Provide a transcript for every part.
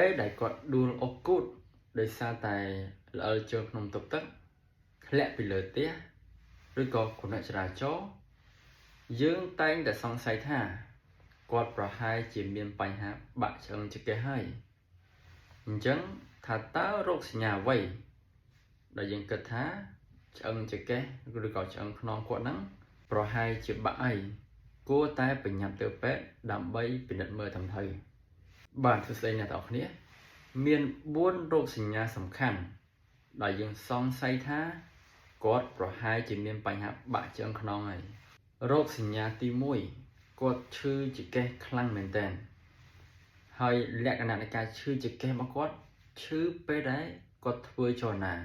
ពេលដែលគាត់ដួលអុកគូតដោយសារតែល្អិតចូលក្នុងតុបទឹកធ្លាក់ពីលើផ្ទះឬក៏គណៈចរាចរណ៍យើងតែងតែសង្ស័យថាគាត់ប្រហែលជាមានបញ្ហាបាក់ឆ្អឹងចង្កេះហើយអញ្ចឹងថាតើរោគសញ្ញាអ្វីដែលយើងគិតថាឆ្អឹងចង្កេះឬក៏ឆ្អឹងខ្នងគាត់ហ្នឹងប្រហែលជាបាក់អីគួរតែប្រញាប់ទៅពេទ្យដើម្បីពិនិត្យមើលតាមទៅបាទសួស្តីអ្នកទាំងអស់គ្នាមាន4រោគសញ្ញាសំខាន់ដែលយើងសង្ស័យថាគាត់ប្រហែលជាមានបញ្ហាបាក់ឆ្អឹងខ្នងហើយរោគសញ្ញាទី1គាត់ឈឺចង្កេះខ្លាំងមែនទែនហើយលក្ខណៈនៃការឈឺចង្កេះរបស់គាត់ឈឺពេលដែលគាត់ធ្វើចលនា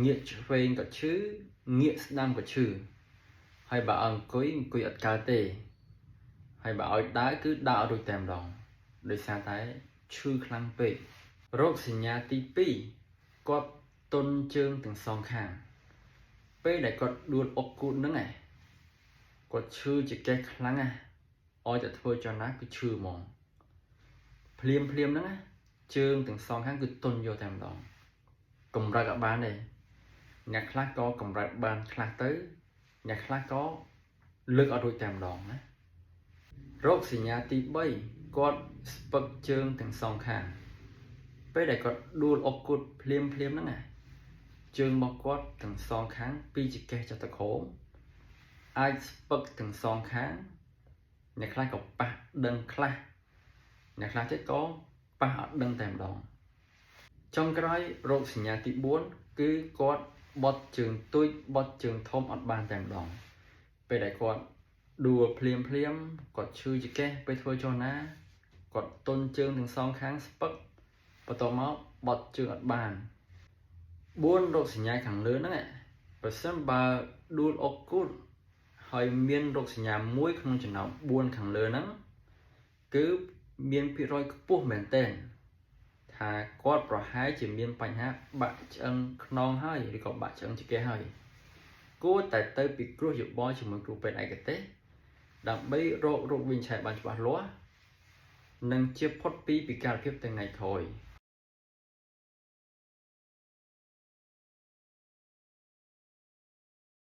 ងាកឆ្វេងក៏ឈឺងាកស្ដាំក៏ឈឺហើយបើអង្គុយអត់កើតទេហើយបើឲ្យដើរគឺដើរអត់រួចតែម្ដងដោយសារតែឈឺខ្លាំងពេករោគសញ្ញាទី2គាត់ទន់ជើងទាំងសងខាងពេលដែលគាត់ដួលអុកគូតហ្នឹងគាត់ឈឺចង្កេះខ្លាំងឲ្យតែធ្វើចលនាគឺឈឺហ្មងភ្លាមហ្នឹងជើងទាំងសងខាងគឺទន់យកតែម្ដងកម្រើកអត់បានទេអ្នកខ្លះក៏កម្រើកបានខ្លះទៅអ្នកខ្លះក៏លើកអត់រួចតែម្ដងណារោគសញ្ញាទី3គាត់ស្ពឹកជើងទាំងសងខាងពេលដែលគាត់ដួលអុកគូតភ្លាមហ្នឹងជើងរបស់គាត់ទាំងសងខាងពីចង្កេះចុះទៅក្រោមអាចស្ពឹកទាំងសងខាងអ្នកខ្លះក៏ប៉ះដឹងខ្លះអ្នកខ្លះទៀតក៏ប៉ះអត់ដឹងតែម្ដងចុងក្រោយរោគសញ្ញាទី4គឺគាត់បត់ជើងទូចបត់ជើងធំអត់បានតែម្ដងពេលដែលគាត់ដួលភ្លាមគាត់ឈឺចង្កេះពេលធ្វើចលនាគាត់ទន់ជើងទាំងសងខាងស្ពឹកបន្ទាប់មកបត់ជើងអត់បាន4រោគសញ្ញាខាងលើហ្នឹងបើសិនបើដួលអុកគូតហើយមានរោគសញ្ញាមួយក្នុងចំណោម4ខាងលើហ្នឹងគឺមានភាគរយខ្ពស់មែនទែនថាគាត់ប្រហែលជាមានបញ្ហាបាក់ឆ្អឹងខ្នងហើយឬក៏បាក់ឆ្អឹងចង្កេះហើយគួរតែទៅពិគ្រោះយោបល់ជាមួយគ្រូពេទ្យឯកទេសដើម្បីរកវិនិច្ឆ័យបានច្បាស់លាស់និងជៀសផុតពីពិការភាពទាំងថ្ងៃក្រោយ